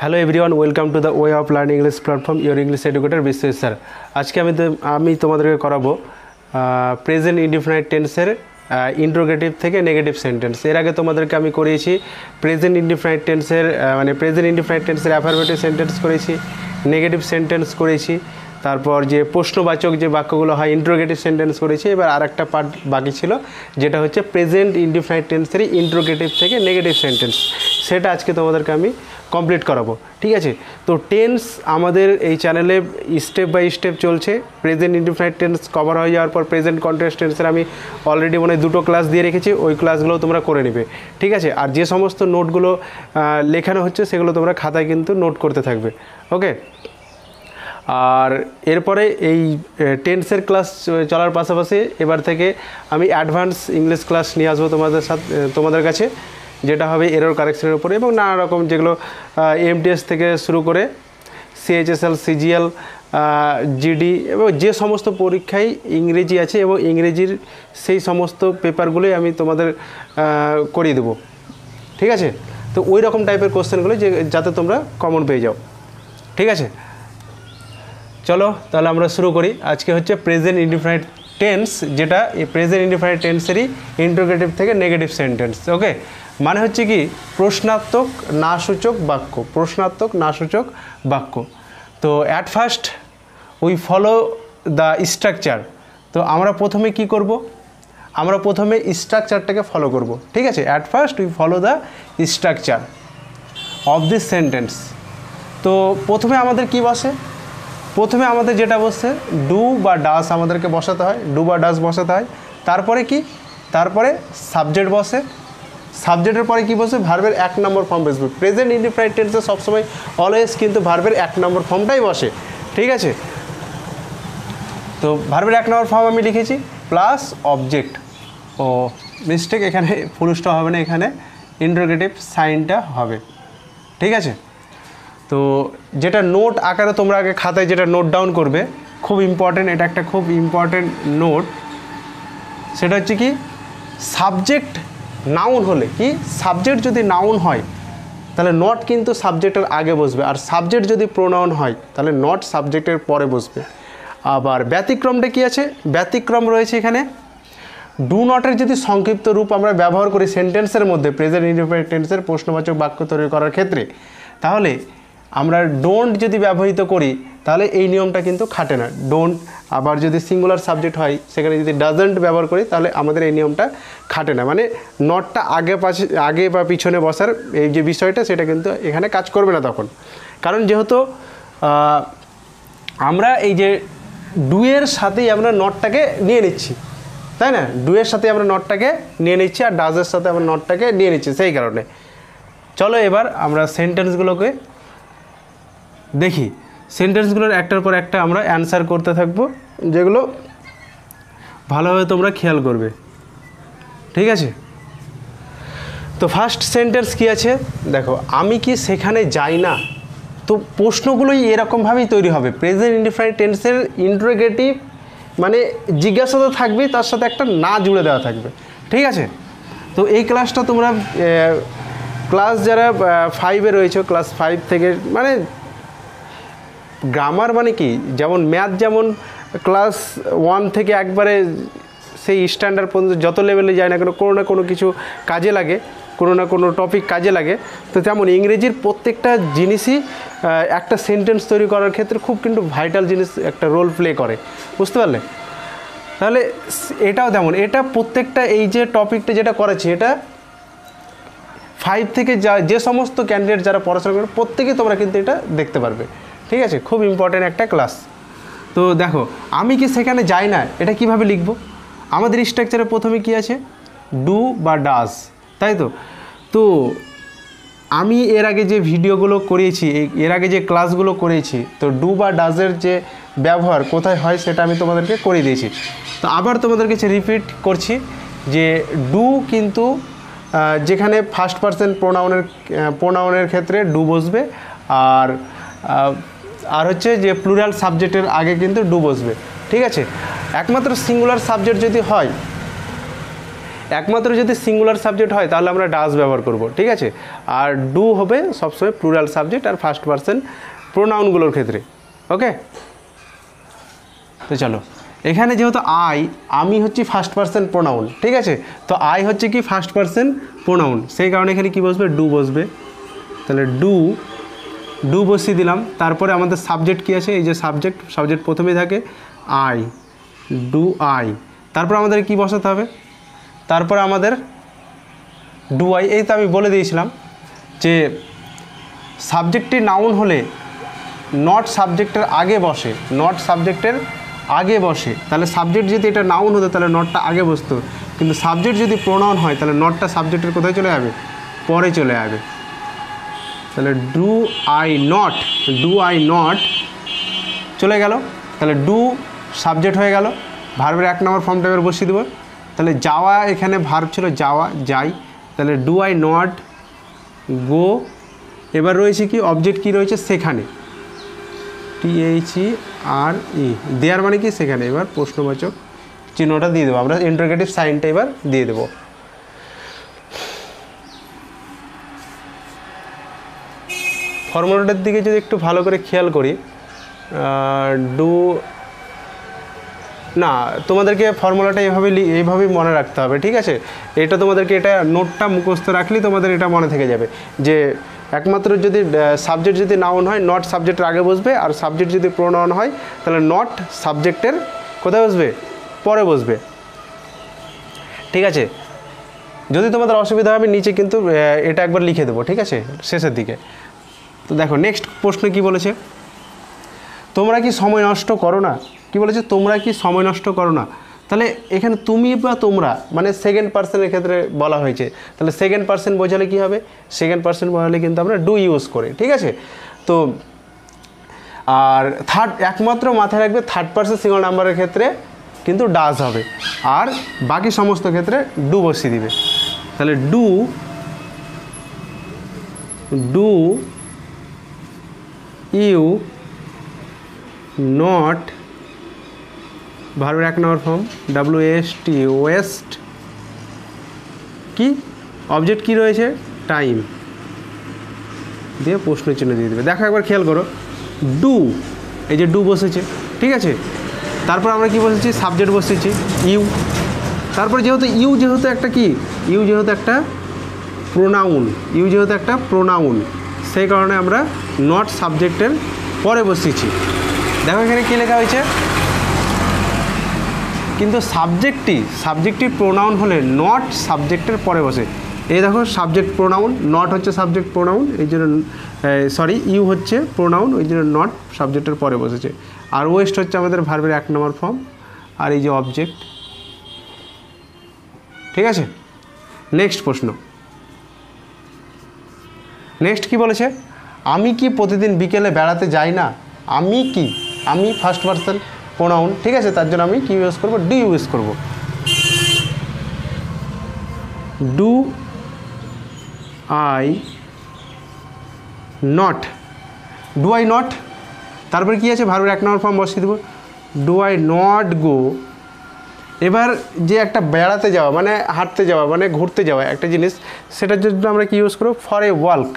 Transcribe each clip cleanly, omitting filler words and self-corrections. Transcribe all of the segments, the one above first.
Hello everyone, welcome to the way of learning English platform your English educator Biswajit sir. আজকে আমি তোমাদেরকে করাবো present indefinite টেন্সের interrogative থেকে নেগেটিভ সেন্টেন্স। এর আগে তোমাদেরকে আমি করিয়েছি প্রেজেন্ট ইনডিফিনাইট টেন্সের প্রেজেন্ট ইনডিফিনাইট টেন্সের অ্যাফারমেটিভ সেন্টেন্স করেছি, নেগেটিভ সেন্টেন্স করেছি, তারপর যে প্রশ্নবাচক যে বাক্যগুলো হয় ইন্ট্রোগেটিভ সেন্টেন্স করেছি। এবার আর একটা পার্ট বাকি ছিল, যেটা হচ্ছে প্রেজেন্ট ইনডিফিনাইট টেন্সের ইন্ট্রোগেটিভ থেকে নেগেটিভ সেন্টেন্স। সেটা আজকে তোমাদেরকে আমি কমপ্লিট করাবো, ঠিক আছে? তো টেন্স আমাদের এই চ্যানেলে স্টেপ বাই স্টেপ চলছে। প্রেজেন্ট ইনডিফিনাইট টেন্স কভার হয়ে যাওয়ার পর প্রেজেন্ট কন্টিনিউয়াস টেন্সের আমি অলরেডি দুটো ক্লাস দিয়ে রেখেছি, ওই ক্লাসগুলো তোমরা করে নেবে, ঠিক আছে? আর যে সমস্ত নোটগুলো লেখানো হচ্ছে সেগুলো তোমরা খাতায় কিন্তু নোট করতে থাকবে, ওকে? আর এরপরে এই টেন্সের ক্লাস চলার পাশাপাশি এবার থেকে আমি অ্যাডভান্স ইংলিশ ক্লাস নিয়ে আসবো তোমাদের কাছে, যেটা হবে এরর কারেকশনের উপরে এবং নানা রকম যেগুলো এমটিএস থেকে শুরু করে সিএইচএসএল, সিজিএল, জিডি এবং যে সমস্ত পরীক্ষায় ইংরেজি আছে এবং ইংরেজির সেই সমস্ত পেপারগুলোই আমি তোমাদের করিয়ে দেবো, ঠিক আছে? তো ওই রকম টাইপের কোশ্চেনগুলো যাতে তোমরা কমন পেয়ে যাও, ঠিক আছে? চলো তাহলে আমরা শুরু করি। আজকে হচ্ছে প্রেজেন্ট ইনডিফিনাইট টেন্স, যেটা এই প্রেজেন্ট ইনডিফিনাইট টেন্সেরই ইন্ট্রোগেটিভ থেকে নেগেটিভ সেন্টেন্স, ওকে? মানে হচ্ছে কি প্রশ্নাত্মক না সূচক বাক্য, প্রশ্নাত্মক না সূচক বাক্য। তো at first we follow the structure. তো আমরা প্রথমে কি করব? আমরা প্রথমে স্ট্রাকচারটাকে ফলো করব, ঠিক আছে? At first we follow the structure of this sentence. তো প্রথমে আমাদের কি বসে? প্রথমে আমাদের যেটা বসছে ডু বা ডাস আমাদেরকে বসাতে হয়, ডু বা ডাস বসাতে হয়। তারপরে কি? তারপরে সাবজেক্ট বসে। সাবজেক্টের পরে কি বসে? ভার্বের 1 নম্বর ফর্ম বসবে। প্রেজেন্ট ইনডিফিনাইট টেন্সে সবসময় অলওয়েজ কিন্তু ভার্বের 1 নম্বর ফর্মটাই বসে, ঠিক আছে? তো ভার্বের 1 নম্বর ফর্ম আমি লিখেছি প্লাস অবজেক্ট। ও মিস্টেক, এখানে ফুল স্টপ হবে না, এখানে ইন্টারোগেটিভ সাইনটা হবে, ঠিক আছে? তো যেটা নোট আকারে তোমরা আগে খাতায় যেটা নোট ডাউন করবে, খুব ইম্পর্টেন্ট, এটা একটা খুব ইম্পর্টেন্ট নোট। সেটা হচ্ছে কি সাবজেক্ট নাউন হলে কি, সাবজেক্ট যদি নাউন হয় তাহলে নট কিন্তু সাবজেক্টের আগে বসবে, আর সাবজেক্ট যদি প্রোনাউন হয় তাহলে নট সাবজেক্টের পরে বসবে। আবার ব্যতিক্রমটা কি আছে? ব্যতিক্রম রয়েছে এখানে ডু নটের যদি সংক্ষিপ্ত রূপ আমরা ব্যবহার করি সেন্টেন্সের মধ্যে প্রেজেন্ট ইনডিফিনাইট টেন্সের প্রশ্নবাচক বাক্য তৈরি করার ক্ষেত্রে, তাহলে আমরা ডোন্ট যদি ব্যবহৃত করি তাহলে এই নিয়মটা কিন্তু খাটে না, ডোন্ট। আবার যদি সিঙ্গুলার সাবজেক্ট হয় সেখানে যদি ডাজন্ট ব্যবহার করি তাহলে আমাদের এই নিয়মটা খাটে না, মানে নটটা আগে বা পিছনে বসার এই যে বিষয়টা সেটা কিন্তু এখানে কাজ করবে না তখন। কারণ যেহেতু আমরা এই যে ডুয়ের সাথেই আমরা নটটাকে নিয়ে নিচ্ছি, তাই না? ডুয়ের সাথে আমরা নটটাকে নিয়ে নিচ্ছি আর ডাজের সাথে আমরা নটটাকে নিয়ে নিচ্ছি, সেই কারণে। চলো এবার আমরা সেন্টেন্সগুলোকে দেখি। সেন্টেন্সগুলোর একটার পর একটা আমরা অ্যান্সার করতে থাকবো, যেগুলো ভালোভাবে তোমরা খেয়াল করবে, ঠিক আছে? তো ফার্স্ট সেন্টেন্স কি আছে দেখো, আমি কি সেখানে যাই না? তো প্রশ্নগুলোই এরকমভাবেই তৈরি হবে। প্রেজেন্ট ইনডিফিনাইট টেন্সের ইন্টারোগেটিভ মানে জিজ্ঞাসা তো থাকবেই, তার সাথে একটা না জুড়ে দেওয়া থাকবে, ঠিক আছে? তো এই ক্লাসটা তোমরা ক্লাস যারা 5-এ রয়েছে, ক্লাস 5 থেকে মানে গ্রামার মানে কি, যেমন ম্যাথ যেমন ক্লাস 1 থেকে একবারে সেই স্ট্যান্ডার্ড পর্যন্ত যত লেভেলে যায় না কেন, কোনো না কোনো কিছু কাজে লাগে, কোনো না কোনো টপিক কাজে লাগে। তো তেমন ইংরেজির প্রত্যেকটা জিনিসই একটা সেন্টেন্স তৈরি করার ক্ষেত্রে খুব কিন্তু ভাইটাল জিনিস একটা রোল প্লে করে, বুঝতে পারলে? তাহলে এটাও তেমন, এটা প্রত্যেকটা এই যে টপিকটা যেটা করেছি, এটা 5 থেকে যে সমস্ত ক্যান্ডিডেট যারা পড়াশোনা করে প্রত্যেকেই তোমরা কিন্তু এটা দেখতে পারবে, ঠিক আছে? খুব ইম্পর্ট্যান্ট একটা ক্লাস। তো দেখো, আমি কি সেখানে যাই না, এটা কিভাবে লিখব? আমাদের স্ট্রাকচারে প্রথমে কি আছে? ডু বা ডাজ, তাই তো? তো আমি এর আগে যে ভিডিওগুলো করিয়েছি, এর আগে যে ক্লাসগুলো করেছি, তো ডু বা ডাজের যে ব্যবহার কোথায় হয় সেটা আমি তোমাদেরকে করে দিয়েছি। তো আবার তোমাদের কাছে রিপিট করছি যে ডু কিন্তু যেখানে ফার্স্ট পারসন প্রোনাউনের ক্ষেত্রে ডু বসবে, আর হচ্ছে যে প্লুরাল সাবজেক্টের আগে কিন্তু ডু বসবে, ঠিক আছে? একমাত্র সিঙ্গুলার সাবজেক্ট যদি হয়, একমাত্র যদি সিঙ্গুলার সাবজেক্ট হয় তাহলে আমরা ডাজ ব্যবহার করব, ঠিক আছে। আর ডু হবে সবসময় প্লুরাল সাবজেক্ট আর ফার্স্ট পারসন প্রোনাউনগুলোর ক্ষেত্রে। ওকে, তো চলো এখানে যেহেতু আমি হচ্ছি ফার্স্ট পারসন প্রোনাউন, ঠিক আছে। তো আই হচ্ছে কি ফার্স্ট পারসন প্রোনাউন, সেই কারণে এখানে কি বসবে, ডু বসবে। তাহলে ডু বসিয়ে দিলাম। তারপরে আমাদের সাবজেক্ট কি আছে, এই যে সাবজেক্ট প্রথমেই থাকে আই, ডু আই। তারপর আমাদের কি বসাতে হবে, তারপর আমাদের ডু আই। এই তো আমি বলে দিয়েছিলাম যে সাবজেক্টটি নাউন হলে নট সাবজেক্টের আগে বসে, নট সাবজেক্টের আগে বসে। তাহলে সাবজেক্ট যদি এটা নাউন হতো তাহলে নটটা আগে বসতো, কিন্তু সাবজেক্ট যদি প্রোনাউন হয় তাহলে নটটা সাবজেক্টের কোথায় চলে যাবে, পরে চলে যাবে। তাহলে ডু আই নট চলে গেল। তাহলে ডু সাবজেক্ট হয়ে গেল, ভার্বের 1 নম্বর ফর্মটা এবার বসিয়ে দেবো। তাহলে যাওয়া, এখানে ভার্ব ছিল যাওয়া, যাই। তাহলে ডু আই নট গো। এবার রয়েছে কি, অবজেক্ট কি রয়েছে সেখানে, THERE, দেয়ার মানে কি সেখানে। এবার প্রশ্নবাচক চিহ্নটা দিয়ে দেবো আমরা, ইন্টারোগেটিভ সাইনটা এবার দিয়ে দেবো। ফর্মুলাটার দিকে যদি একটু ভালো করে খেয়াল করি, তোমাদেরকে ফর্মুলাটা এইভাবেই মনে রাখতে হবে, ঠিক আছে। এটা তোমাদেরকে এটা নোটটা মুখস্থ রাখলেই তোমাদের এটা মনে থেকে যাবে যে একমাত্র যদি সাবজেক্ট যদি নাউন হয় নট সাবজেক্টের আগে বসবে, আর সাবজেক্ট যদি প্রোনাউন হয় তাহলে নট সাবজেক্টের কোথায় বসবে, পরে বসবে, ঠিক আছে। যদি তোমাদের অসুবিধা হবে নিচে কিন্তু এটা একবার লিখে দেবো, ঠিক আছে, শেষের দিকে। তো দেখো নেক্সট প্রশ্ন কি বলেছে, তোমরা কি সময় নষ্ট করো না। কি বলেছে, তোমরা কি সময় নষ্ট করো না। তাহলে এখানে তুমি বা তোমরা মানে সেকেন্ড পার্সনের ক্ষেত্রে বলা হয়েছে। তাহলে সেকেন্ড পার্সন বোঝালে কি হবে, সেকেন্ড পার্সন বোঝালে কিন্তু আমরা ডু ইউজ করি, ঠিক আছে। তো আর একমাত্র মাথায় রাখবে থার্ড পার্সন সিঙ্গল নাম্বারের ক্ষেত্রে কিন্তু ডাজ হবে, আর বাকি সমস্ত ক্ষেত্রে ডু বসিয়ে দিবে। তাহলে ডু ইউ নট, ভার্বের 1 নম্বর ফর্ম WST, ওয়েস্ট, কি অবজেক্ট কি রয়েছে, টাইম, দিয়ে প্রশ্ন চিহ্ন দিয়ে দেবে। দেখো একবার খেয়াল করো, ডু, এই যে ডু বসেছে, ঠিক আছে। তারপর আমরা কি বসেছি, সাবজেক্ট বসেছি ইউ। তারপর যেহেতু একটা প্রোনাউন, সেই কারণে আমরা নট সাবজেক্টের পরে বসেছি। দেখো এখানে কী লেখা হয়েছে, কিন্তু সাবজেক্টটি প্রোনাউন হলে নট সাবজেক্টের পরে বসে। এই দেখো সাবজেক্ট প্রোনাউন, নট হচ্ছে সাবজেক্ট প্রোনাউন, এই জন্য ইউ হচ্ছে প্রোনাউন, ওই জন্য নট সাবজেক্টের পরে বসেছে। আর ওয়েস্ট হচ্ছে আমাদের ভার্বের 1 নম্বর ফর্ম, আর এই যে অবজেক্ট, ঠিক আছে। নেক্সট প্রশ্ন, নেক্সট কি বলেছে, আমি কি প্রতিদিন বিকেলে বেড়াতে যাই না। আমি ফার্স্ট পারসন প্রোনাউন, ঠিক আছে, তার জন্য আমি কি ইউজ করব, ডু ইউজ করব। ডু আই নট, তারপরে কি আছে, ভার্বের 1 নম্বর ফর্ম বসিয়ে দেবো, ডু আই নট গো। এবার যে একটা বেড়াতে যাওয়া মানে হাঁটতে যাওয়া মানে ঘুরতে যাওয়া একটা জিনিস, সেটার জন্য আমরা কি ইউজ করব, for a work.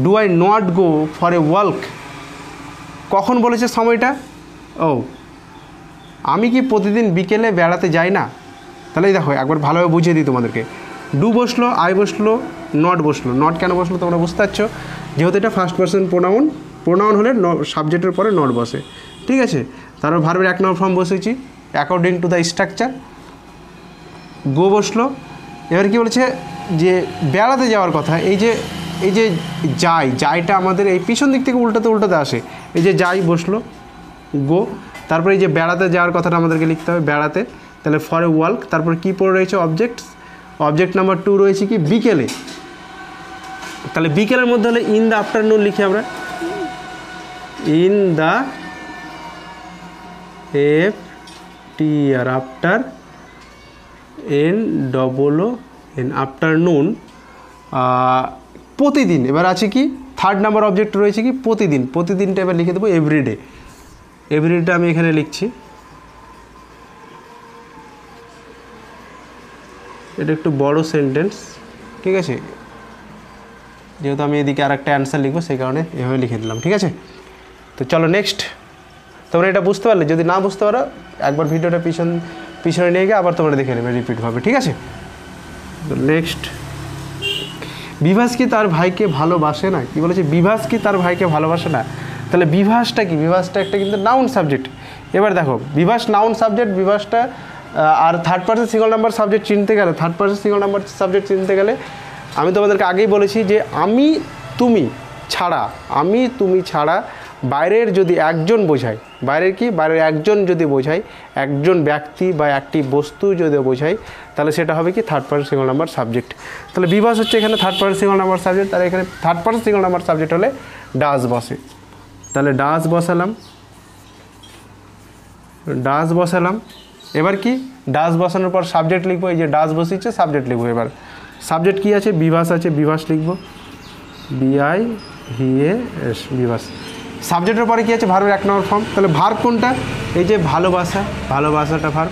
Do I not go for a work, কখন বলেছে সময়টা, আমি কি প্রতিদিন বিকেলে বেড়াতে যাই না। তাহলে দেখো একবার ভালোভাবে বুঝিয়ে দিই তোমাদেরকে, ডু বসলো, আই বসলো, নট বসলো। নট কেন বসলো তোমরা বুঝতে পারছো, যেহেতু এটা ফার্স্ট পারসন প্রোনাউন হলে সাবজেক্টের পরে নট বসে, ঠিক আছে। তারপর ভার্বের 1 নম্বর ফর্ম বসেছি অ্যাকর্ডিং টু দ্য স্ট্রাকচার, গো বসলো। এবার কি বলেছে যে বেড়াতে যাওয়ার কথা, এই যে যাইটা আমাদের এই পিছন দিক থেকে উল্টাতে আসে, এই যে যাই বসলো, গো। তারপরে এই যে বেড়াতে যাওয়ার কথাটা আমাদেরকে লিখতে হবে, বেড়াতে। তাহলে ফর এ ওয়ার্ক, তারপর কি পড়ে রয়েছে, অবজেক্ট নাম্বার 2 রয়েছে কি, বিকেলে। তাহলে বিকেলের মধ্যে হলে ইন দ্য আফটারনুন লিখি আমরা, in the AFTR, after, NOON, afternoon, প্রতিদিন। এবার আছে কি থার্ড নাম্বার অবজেক্ট রয়েছে কি প্রতিদিন, প্রতিদিনটা এবার লিখে দেবো এভরিডে। এভরিডেটা আমি এখানে লিখছি, এটা একটু বড় সেন্টেন্স, ঠিক আছে, যেহেতু আমি এদিকে আর একটা অ্যান্সার লিখবো সেই কারণে এভাবে লিখে দিলাম, ঠিক আছে। তো চলো নেক্সট। তোমরা এটা বুঝতে পারলে, যদি না বুঝতে পারো একবার ভিডিওটা পিছনে নিয়ে গিয়ে আবার তোমরা দেখে নেবে রিপিটভাবে, ঠিক আছে। তো নেক্সট, বিভাস কি তার ভাইকে ভালোবাসে না? কি বলেছে, বিভাস কি তার ভাইকে ভালোবাসে না? তাহলে বিভাসটা কি, বিভাসটা একটা কিন্তু নাউন সাবজেক্ট। এবার দেখো বিভাস নাউন সাবজেক্ট, বিভাসটা আর third person single number subject চিনতে গেলে, third person single number subject চিনতে গেলে আমি তোমাদেরকে আগেই বলেছি যে আমি তুমি ছাড়া, আমি তুমি ছাড়া বাইরের যদি একজন বোঝায়, বাইরের কি, বাইরের একজন যদি বোঝায়, একজন ব্যক্তি বা একটি বস্তু যদি বোঝায়, তাহলে সেটা হবে কি third person single number subject. তাহলে বিভাস হচ্ছে এখানে third person single number subject, তাহলে এখানে third person single number subject হলে ডাজ বসে। তাহলে ডাজ বসালাম, ডাজ বসালাম। এবার কি, ডাজ বসানোর পর সাবজেক্ট লিখবো, এই যে ডাজ বসিয়েছে সাবজেক্ট লিখবো। এবার সাবজেক্ট কি আছে, বিভাস আছে, বিভাস লিখবো, BIVAS, বিভাস। সাবজেক্টের পরে কী আছে, ভার্বের 1 নম্বর ফর্ম। তাহলে ভার্ব কোনটা, এই যে ভালোবাসা, ভালোবাসাটা ভার্ব।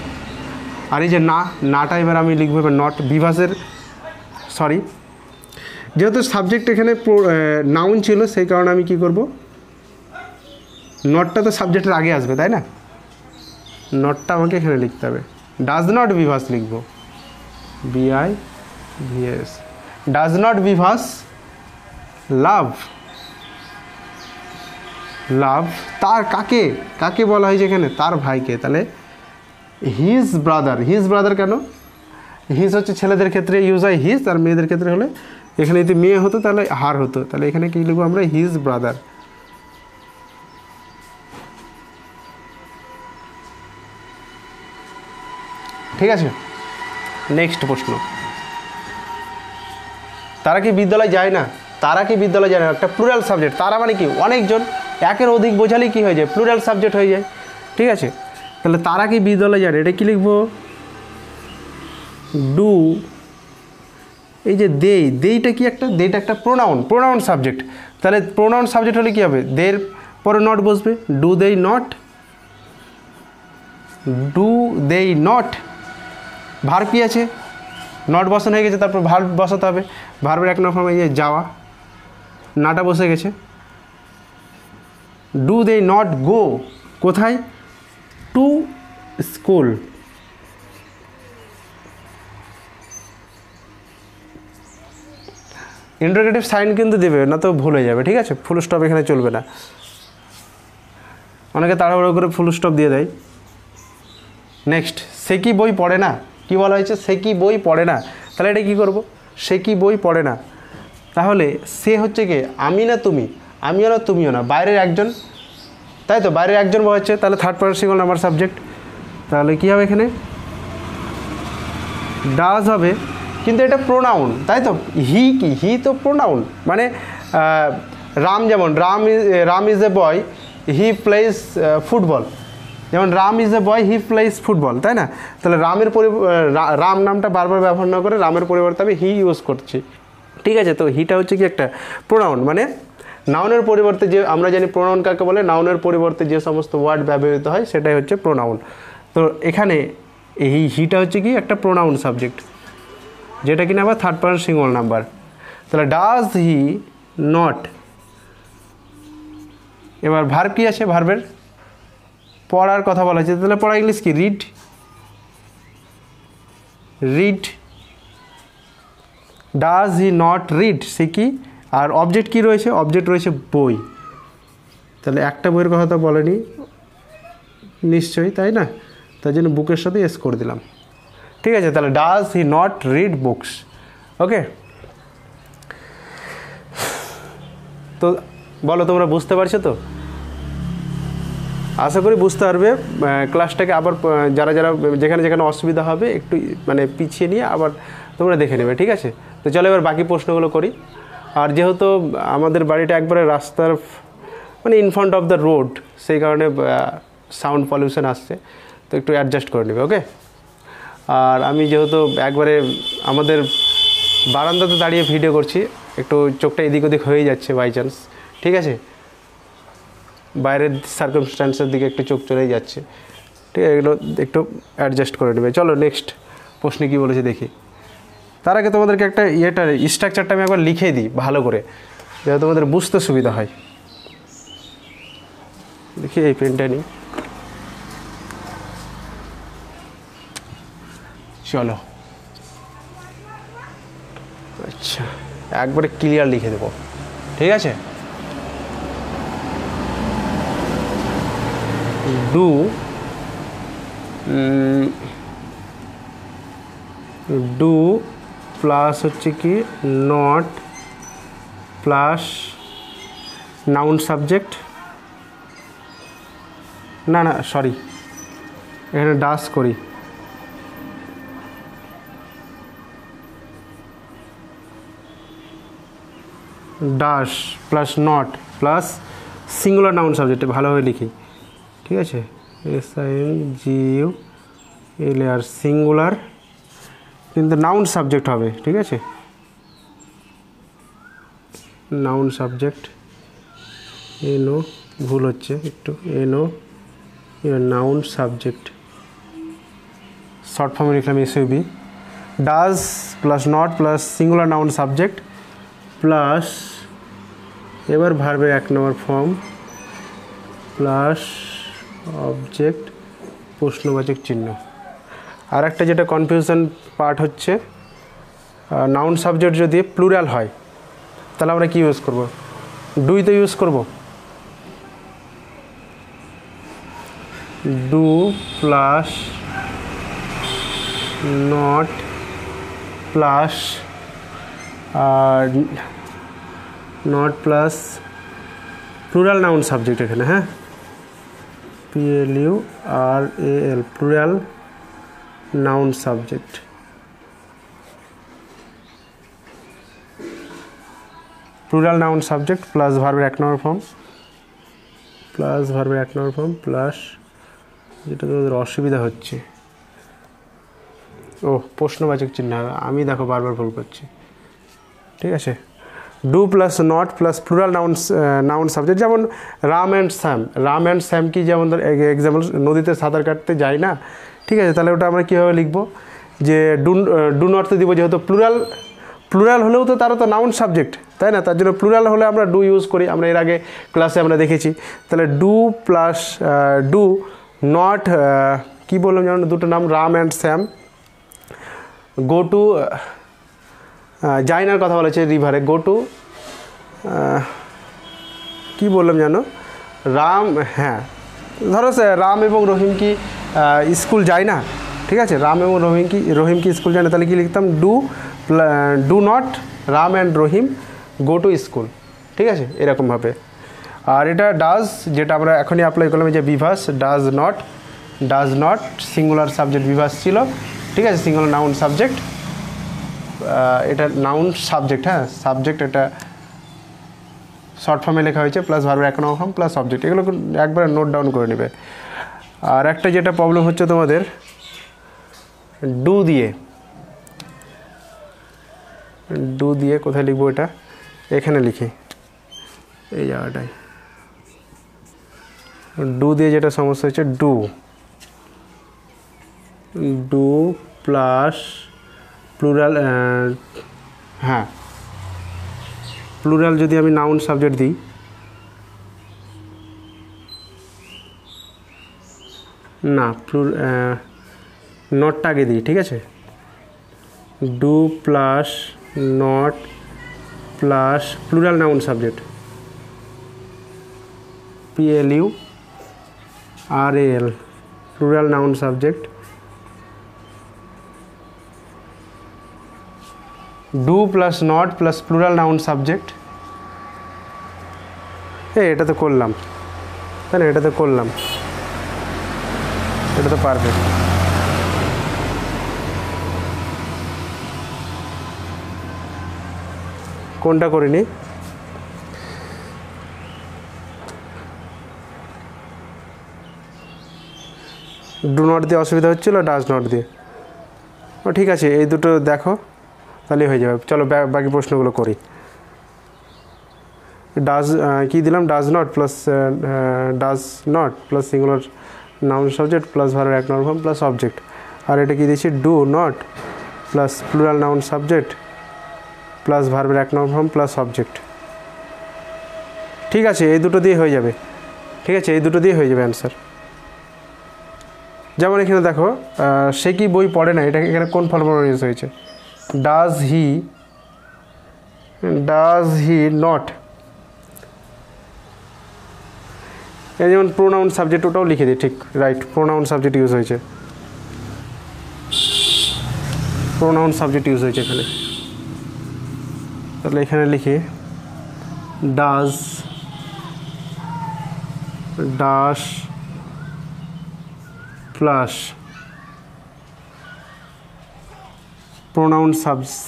আর এই যে না, নাটা এবার আমি লিখবো এবার নট, বিভাসের, সরি, যেহেতু সাবজেক্ট এখানে নাউন ছিল সেই কারণে আমি কি করব, নটটা তো সাবজেক্টের আগে আসবে, তাই না, নটটা আমাকে এখানে লিখতে হবে। ডাজ নট বিভাস লিখবো, BIVAS। ডাজ নট বিভাস লাভ, লাভ তার কাকে, কাকে বলা হয়েছে এখানে, তার ভাইকে। তাহলে হিজ ব্রাদার, হিজ ব্রাদার কেন, হিজ হচ্ছে ছেলেদের ক্ষেত্রে ইউজ হয় হিজ, আর মেয়েদের ক্ষেত্রে হলে এখানে যদি মেয়ে হতো তাহলে হার হতো, তাহলে এখানে কি লিখবো আমরা, হিজ ব্রাদার। ঠিক আছে, নেক্সট প্রশ্ন, তারা কি বিদ্যালয় যায় না? তারা কি বিদ্যালয় যায় না একটা প্লুরাল সাবজেক্ট, তারা মানে কি অনেকজন, একের অধিক বোঝালেই কী হয়ে যায়, প্লুরাল সাবজেক্ট হয়ে যায়, ঠিক আছে। তাহলে তারা কি বিদ্যালয় যায় না, এটা কী লিখবো, ডু। এই যে দেই, দেইটা কি একটা, দেইটা একটা প্রোনাউন, প্রোনাউন সাবজেক্ট। তাহলে প্রোনাউন সাবজেক্ট হলে কী হবে, দের পরে নট বসবে, ডু দেই নট, ডু দেই নট। ভার্ব কি আছে, নট বসানো হয়ে গেছে, তারপর ভার্ব বসাতে হবে, ভার্বের 1 নম্বর ফর্ম এই যে যাওয়া, নাটা বসে গেছে। ডু দে নট গো, কোথায়, টু স্কুল। ইন্টারোগেটিভ সাইন কিন্তু দেবে না তো ভুল হয়ে যাবে, ঠিক আছে, ফুল স্টপ এখানে চলবে না, অনেকে তাড়াহুড়ো করে ফুল স্টপ দিয়ে দেয়। নেক্সট, সে কি বই পড়ে না, কি বলা হয়েছে, সে কি বই পড়ে না। তাহলে এটা কী করবো, সে কি বই পড়ে না, তাহলে সে হচ্ছে কি আমি না তুমি, আমিও না তুমিও না, বাইরের একজন, তাই তো, বাইরের একজন হচ্ছে, তাহলে third person single number subject. তাহলে কী হবে এখানে, ডাজ হবে, কিন্তু এটা প্রোনাউন, তাই তো, হি কি, হি তো প্রোনাউন, মানে রাম, যেমন Ram is a boy, he plays football, যেমন Ram is a boy, he plays football, তাই না। তাহলে রামের রাম নামটা বারবার ব্যবহার না করে রামের পরিবর্তে আমি হি ইউজ করছি, ঠিক আছে। তো হিটা হচ্ছে কি একটা প্রোনাউন, মানে নাউনের পরিবর্তে যে আমরা জানি প্রোনাউন কাকে বলে, নাউনের পরিবর্তে যে সমস্ত ওয়ার্ড ব্যবহৃত হয় সেটাই হচ্ছে প্রোনাউন। তো এখানে এই হিটা হচ্ছে কি একটা প্রোনাউন সাবজেক্ট, যেটা কিনা আবার থার্ড পার্সন সিঙ্গল নাম্বার। তাহলে ডাজ হি নট। এবার ভার্ব কি আছে, ভার্বের পড়ার কথা বলা হয়েছে, তাহলে পড়া ইংলিশ কি, read, read. Does he not read, সে কি, আর অবজেক্ট কি রয়েছে, অবজেক্ট রয়েছে বই, তাহলে একটা বইয়ের কথা তো বলেনি নিশ্চয়ই, তাই না, তার জন্য বুকের সাথে এস করে দিলাম, ঠিক আছে। তাহলে does he not read books, okay. তো বলো তোমরা বুঝতে পারছো তো, আশা করি বুঝতে পারবে। ক্লাসটাকে আবার যারা যারা যেখানে যেখানে অসুবিধা হবে একটু মানে পিছিয়ে নিয়ে আবার তোমরা দেখে নেবে, ঠিক আছে। তো চলো এবার বাকি প্রশ্নগুলো করি। আর যেহেতু আমাদের বাড়িটা একবারে রাস্তার মানে in front of the road, সেই কারণে সাউন্ড পলিউশন আসছে, তো একটু অ্যাডজাস্ট করে নেবে, ওকে। আর আমি যেহেতু একবারে আমাদের বারান্দাতে দাঁড়িয়ে ভিডিও করছি, একটু চোখটা এদিক ওদিক হয়ে যাচ্ছে বাই চান্স, ঠিক আছে, বাইরের সার্কামস্ট্যান্সের দিকে একটু চোখ চলেই যাচ্ছে, ঠিক আছে, এগুলো একটু অ্যাডজাস্ট করে নেবে। চলো নেক্সট প্রশ্নে কী বলেছে দেখি। তার আগে তোমাদেরকে একটা স্ট্রাকচারটা আমি একবার লিখে দিই ভালো করে, যাতে তোমাদের বুঝতে সুবিধা হয়। দেখি এই পেনটা নিই, চলো আচ্ছা একবারে ক্লিয়ার লিখে দেবো, ঠিক আছে। ডু প্লাস হচ্ছে কি নট প্লাস নাউন সাবজেক্ট, না না সরি এখানে ডাস করি, ডাস plus not plus singular noun সাবজেক্টে ভালোভাবে লিখি, ঠিক আছে, SINGULAR সিঙ্গুলার কিন্তু নাউন সাবজেক্ট হবে, ঠিক আছে, নাউন সাবজেক্ট এনো ভুল হচ্ছে একটু, এনো নাউন সাবজেক্ট শর্ট ফর্মে লিখলাম SUB, does plus not plus singular noun subject plus এবার ভার্বের 1 নম্বর ফর্ম প্লাস অবজেক্ট প্রশ্নবাচক চিহ্ন। আর একটা যেটা কনফিউশন পার্ট হচ্ছে, নাউন সাবজেক্ট যদি প্লুরাল হয় তাহলে আমরা কি ইউজ করব, ডুই তো ইউজ করব, do plus not plus not plus plural noun subject এখানে, হ্যাঁ, PLURAL plural noun subject, plural noun subject plus ভার্বের 1 নম্বর ফর্ম প্লাস ভার্বের 1 নম্বর ফর্ম প্লাস যেটা তোদের অসুবিধা হচ্ছে, ও প্রশ্নবাচক চিহ্ন হবে, আমি দেখো বারবার ভুল করছি, ঠিক আছে। Do plus not plus plural noun subject, যেমন রাম অ্যান্ড স্যাম কি, যেমন এক্সাম্পল নদীতে সাঁতার কাটতে যাই না, ঠিক আছে, তাহলে ওটা আমরা কীভাবে লিখবো, যে ডু নট তো দিব, যেহেতু প্লুরাল হলেও তো তারা তো নাউন সাবজেক্ট, তাই না, তার জন্য প্লুরাল হলে আমরা ডু ইউজ করি, আমরা এর আগে ক্লাসে আমরা দেখেছি। তাহলে ডু প্লাস ডু নট কী বললাম যেমন দুটো নাম Ram and Sam, go to জাইনার কথা বলেছে রিভারে, গো টু কী বললাম জানো, রাম, হ্যাঁ ধরো রাম এবং রহিম কি স্কুল যায় না, ঠিক আছে, রাম এবং রহিম কি স্কুল যায় না, তাহলে কি লিখতাম, do not Ram and Rahim go to school, ঠিক আছে, এরকমভাবে। আর এটা ডাজ, যেটা আমরা এখনই অ্যাপ্লাই করলাম, যে Bibhas, does not singular subject Bibhas ছিল, ঠিক আছে, সিঙ্গুলার নাউন সাবজেক্ট, এটা নাউন সাবজেক্ট, হ্যাঁ সাবজেক্ট, এটা শর্ট ফর্মে লেখা হয়েছে, প্লাস ভার্বের 1 নম্বর ফর্ম প্লাস অবজেক্ট, এগুলো একবার নোট ডাউন করে নেবে। আর একটা যেটা প্রবলেম হচ্ছে তোমাদের, ডু দিয়ে কোথায় লিখবো, এটা এখানে লিখি, এই জায়গাটায় ডু দিয়ে যেটা সমস্যা হচ্ছে, ডু প্লাস প্লুরাল, হ্যাঁ প্লুরাল যদি আমি নাউন সাবজেক্ট দিই, না নটটা আগে দিই, ঠিক আছে, do plus not plus plural noun subject PLURAL plural noun subject, do plus not plus plural noun subject, এটা তো করলাম, তাই না, এটা তো করলাম, এটা তো পারফেক্ট। কোনটা করিনি, ডু নট দিয়ে অসুবিধা হচ্ছিলো, ডাজ নট দিয়ে, ও ঠিক আছে, এই দুটো দেখো তাহলেই হয়ে যাবে। চলো বাকি প্রশ্নগুলো করি। ডাজ কি দিলাম, does not plus singular noun subject plus ভার্বের এক নম্বর ফর্ম প্লাস অবজেক্ট। আর এটা কি দিয়েছি, do not plus plural noun subject plus ভার্বের এক নম্বর ফর্ম প্লাস অবজেক্ট। ঠিক আছে, এই দুটো দিয়ে হয়ে যাবে। ঠিক আছে, এই দুটো দিয়ে হয়ে যাবে অ্যান্সার। যেমন এখানে দেখো, সে কি বই পড়ে না, এটা এখানে কোন ফর্ম ইউজ হয়েছে, ডাজ হি নট। এই যেমন প্রোনাউন সাবজেক্ট, ওটাও লিখে দিই, ঠিক রাইট, প্রোনাউন সাবজেক্ট ইউজ হয়েছে, প্রোনাউন সাবজেক্ট ইউজ হয়েছে এখানে। তাহলে এখানে লিখি does plus pronoun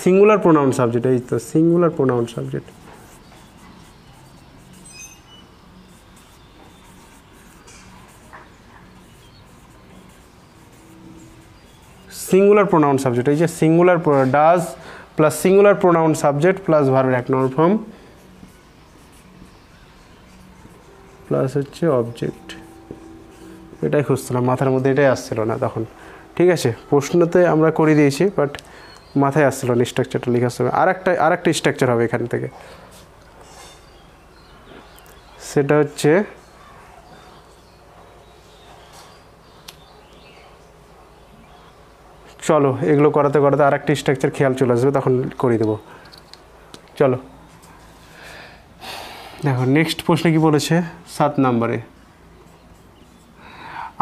singular pronoun subject, এই তো singular pronoun subject. Singular pronoun subject, এই যে singular does plus singular pronoun subject plus ভার্বের এক নম্বর ফর্ম প্লাস হচ্ছে অবজেক্ট। এটাই খুঁজছিলাম, মাথার মধ্যে এটাই আসছিল না তখন। ঠিক আছে, প্রশ্নতে আমরা করে দিয়েছি, বাট মাথায় আসছিল না স্ট্রাকচারটা লেখার সময়। আর একটা স্ট্রাকচার হবে এখান থেকে, সেটা হচ্ছে চলো এগুলো করাতে করাতে আর একটা স্ট্রাকচার খেয়াল চলে আসবে, তখন করে দেবো। চলো দেখো নেক্সট প্রশ্নে কি বলেছে 7 নম্বরে,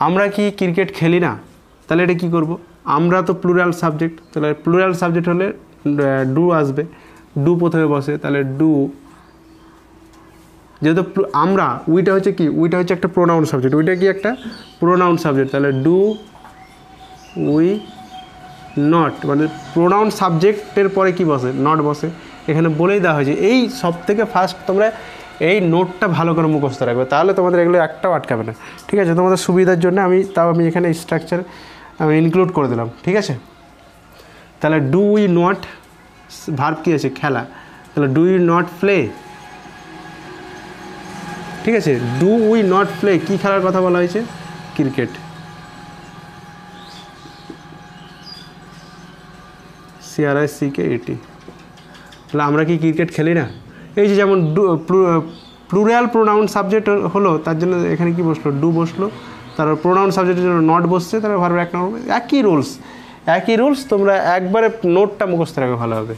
আমরা কি ক্রিকেট খেলি না, তাহলে এটা কি করব, আমরা তো প্লুরাল সাবজেক্ট, তাহলে প্লুরাল সাবজেক্ট হলে ডু আসবে, ডু প্রথমে বসে, তাহলে ডু, যেহেতু আমরা, উইটা হচ্ছে কি, উইটা হচ্ছে একটা প্রোনাউন সাবজেক্ট, উইটা কি একটা প্রোনাউন সাবজেক্ট, তাহলে ডু উই নট, মানে প্রোনাউন সাবজেক্টের পরে কি বসে, নট বসে। এখানে বলেই দেওয়া হয়েছে, এই সব থেকে ফার্স্ট তোমরা এই নোটটা ভালো করে মুখস্থ রাখবে, তাহলে তোমাদের এগুলো একটাও আটকাবে না। ঠিক আছে, তোমাদের সুবিধার জন্য আমি এখানে স্ট্রাকচার আমি ইনক্লুড করে দিলাম। ঠিক আছে, তাহলে ডু উই নট, ভার্ব কী আছে, খেলা, তাহলে ডু ইউ নট প্লে। ঠিক আছে, ডু উই নট প্লে, কী খেলার কথা বলা হয়েছে, ক্রিকেট, CRICKET। তাহলে আমরা কি ক্রিকেট খেলি না, এই যে যেমন প্লুরাল প্রোনাউন সাবজেক্ট হলো, তার জন্য এখানে কি বসলো, ডু বসলো, তারপর প্রোনাউন সাবজেক্টের জন্য নট বসছে, তারপর ভার্বের এক নম্বর, একই রুলস, তোমরা একবারে নোটটা মুখস্থ রাখবে ভালো হবে।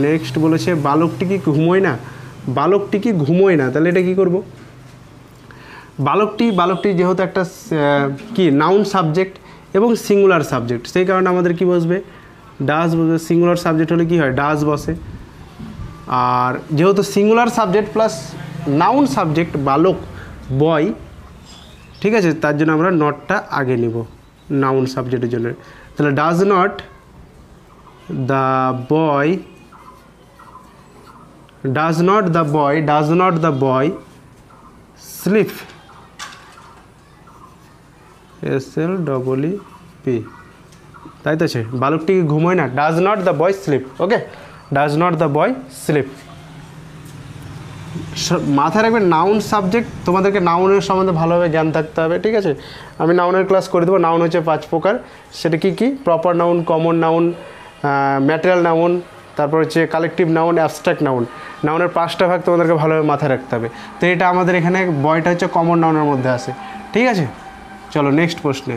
নেক্সট বলেছে বালকটি কি ঘুমোয় না, তাহলে এটা কি করব, বালকটি যেহেতু একটা কি নাউন সাবজেক্ট এবং সিঙ্গুলার সাবজেক্ট, সেই কারণে আমাদের কি বসবে, ডাজ বসবে, সিঙ্গুলার সাবজেক্ট হলে কি হয়, ডাজ বসে। আর যেহেতু singular subject plus noun subject বালক, বয়, ঠিক আছে, তার জন্য আমরা নটটা আগে নিব নাউন সাবজেক্টের জন্য। তাহলে does not the boy sleep, SLEEP, তাই তো আছে, বালকটি ঘুমোয় না, does not the boy sleep. Okay, does not the boy sleep. মাথায় রাখবেন নাউন সাবজেক্ট, তোমাদেরকে নাউনের সম্বন্ধে ভালোভাবে জ্ঞান থাকতে হবে। ঠিক আছে, আমি নাউনের ক্লাস করে দেবো। নাউন হচ্ছে 5 প্রকার, সেটা কি proper noun, common noun, material noun, তারপর হচ্ছে কালেকটিভ নাউন, অ্যাবস্ট্রাক্ট নাউন। নাউনের 5টা ভাগ তোমাদেরকে ভালোভাবে মাথায় রাখতে হবে। তো এটা আমাদের এখানে বয়টা হচ্ছে কমন নাউনের মধ্যে আছে। ঠিক আছে, চলো নেক্সট প্রশ্নে,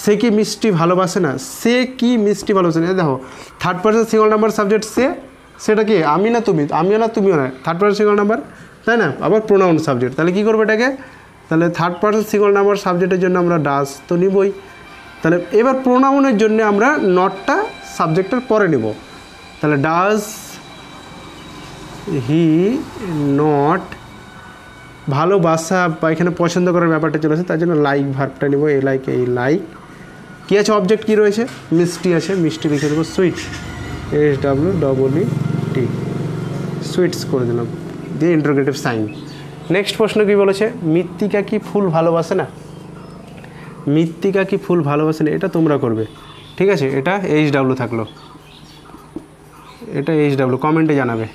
সে কি মিষ্টি ভালোবাসে না, দেখো third person single number subject, সেটা কি আমি না তুমি, আমিও না তুমিও না, থার্ড পারসন সিঙ্গল নাম্বার, তাই না, আবার প্রোনাউন সাবজেক্ট। তাহলে কী করবো এটাকে, তাহলে থার্ড পারসন সিঙ্গল নাম্বার সাবজেক্টের জন্য আমরা ডাজ তো নিবই। তাহলে এবার প্রোনাউনের জন্য আমরা নটটা সাবজেক্টের পরে নিব। তাহলে ডাজ হি নট, ভালোবাসা বা এখানে পছন্দ করার ব্যাপারটা চলে আসে, তার জন্য লাইক ভার্বটা নিব, এই লাইক। কী আছে, অবজেক্ট কী রয়েছে, মিষ্টি আছে, মিষ্টি লিখে দেবো সুইট, SWEET, সুইটস করে দিলাম, দিয়ে ইন্টারোগেটিভ সাইন। নেক্সট প্রশ্ন কী বলেছে, মৃত্তিকা কি ফুল ভালোবাসে না, এটা তোমরা করবে। ঠিক আছে, এটা HW থাকলো, এটা HW, কমেন্টে জানাবে।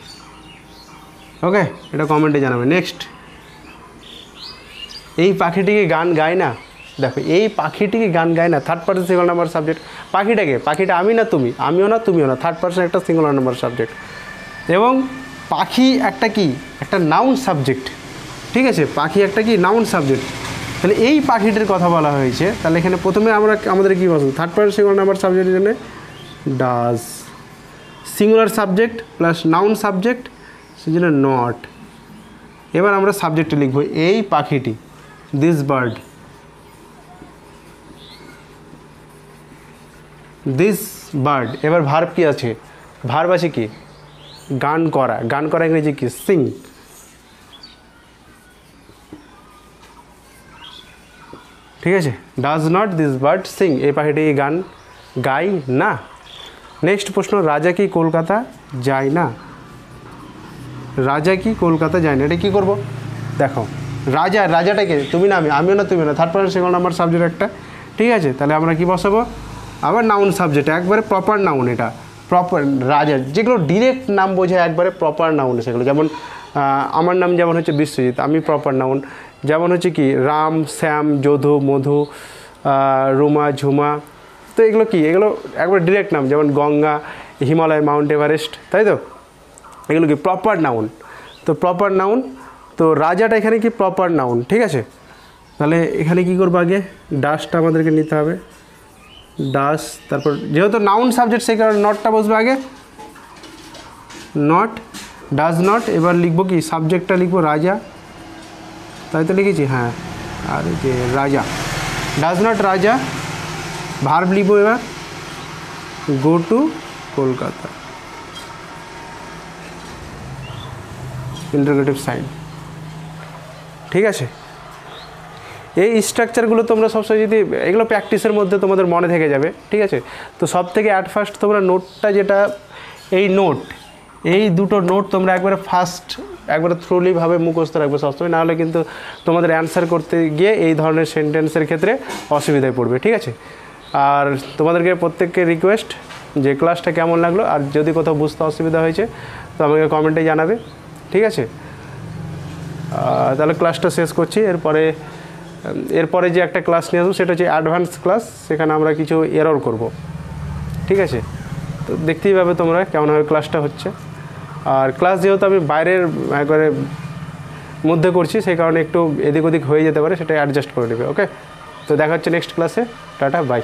ওকে, এটা কমেন্টে জানাবে। নেক্সট, এই পাখিটি কি গান গায় না? দেখো, এই পাখিটি কি গান গায় না, third person singular number subject. পাখিটাকে, পাখিটা আমি না তুমি, আমিও না তুমিও না, থার্ড পার্সন একটা সিঙ্গুলার নাম্বার সাবজেক্ট। এবং পাখি একটা কি, একটা নাউন সাবজেক্ট, ঠিক আছে, পাখি একটা কি নাউন সাবজেক্ট। তাহলে এই পাখিটির কথা বলা হয়েছে, তাহলে এখানে প্রথমে আমাদের কী বলবো, থার্ড পার্সন সিঙ্গুলার নাম্বার সাবজেক্টের জন্য does, singular subject plus noun subject, সেই জন্য নট। এবার আমরা সাবজেক্টে লিখব এই পাখিটি, দিস বার্ড, দিস বার্ড। এবার ভার্ব কি আছে, ভার্ব আছে কি গান করা, গান করা ইংরেজি কি সিং। ঠিক আছে, does not this bird Singh, এই পাখিটি গান গায় না। নেক্সট প্রশ্ন, রাজা কি কলকাতা যায় না? রাজা কি কলকাতা যায় না, এটা কী করবো, দেখো রাজা, রাজাটাকে তুমি না আমি, আমিও না তুমিও না, third person singular number subject একটা, ঠিক আছে। তাহলে আমরা কি বসাবো, আবার নাউন সাবজেক্ট, একবারে প্রপার নাউন, এটা প্রপার রাজা, যেগুলো ডিরেক্ট নাম বোঝায় একবারে প্রপার নাউন সেগুলো। যেমন আমার নাম যেমন হচ্ছে বিশ্বজিৎ, আমি প্রপার নাউন। যেমন হচ্ছে কি রাম, শ্যাম, যদু, মধু, রুমা, ঝুমা, তো এগুলো কি, এগুলো একবার ডিরেক্ট নাম। যেমন গঙ্গা, হিমালয়, মাউন্ট এভারেস্ট, তাই তো, এগুলো কি প্রপার নাউন। তো প্রপার নাউন, তো রাজাটা এখানে কি প্রপার নাউন, ঠিক আছে। তাহলে এখানে কি করবো, আগে ডাসটা আমাদেরকে নিতে হবে, ডাস, তারপর যেহেতু নাউন সাবজেক্ট সেই কারণে নটটা বসবে আগে, নট, ডাজ নট। এবার লিখবো কি, সাবজেক্টটা লিখবো রাজা, তাই তো লিখেছি, হ্যাঁ, আর যে রাজা, ডাজ নট রাজা। ভার্ব লিখবো এবার go to Kolkata, interrogative sign, ঠিক আছে। এই স্ট্রাকচারগুলো তোমরা সবসময় যদি, এগুলো প্র্যাকটিসের মধ্যে তোমাদের মনে থেকে যাবে, ঠিক আছে। তো সব থেকে অ্যাট ফার্স্ট তোমরা নোটটা যেটা, এই নোট, এই দুটো নোট তোমরা একবারে ফার্স্ট একবারে থ্রুলিভাবে মুখস্থ রাখবে সবসময়, নাহলে কিন্তু তোমাদের অ্যান্সার করতে গিয়ে এই ধরনের সেন্টেন্সের ক্ষেত্রে অসুবিধায় পড়বে, ঠিক আছে। আর তোমাদেরকে প্রত্যেককে রিকোয়েস্ট যে ক্লাসটা কেমন লাগলো, আর যদি কোথাও বুঝতে অসুবিধা হয়েছে তো আমাকে কমেন্টে জানাবে, ঠিক আছে। তাহলে ক্লাসটা শেষ করছি। এরপরে যে একটা ক্লাস নিয়ে আসবো সেটা হচ্ছে অ্যাডভান্স ক্লাস, সেখানে আমরা কিছু এরর করব, ঠিক আছে। তো দেখতেই পাবে তোমরা কেমনভাবে ক্লাসটা হচ্ছে। আর ক্লাস যেহেতু আমি বাইরের একবারে মধ্যে করছি, সেই কারণে একটু এদিক ওদিক হয়ে যেতে পারে, সেটা অ্যাডজাস্ট করে নেবে, ওকে। তো দেখা হচ্ছে নেক্সট ক্লাসে, টাটা, বাই।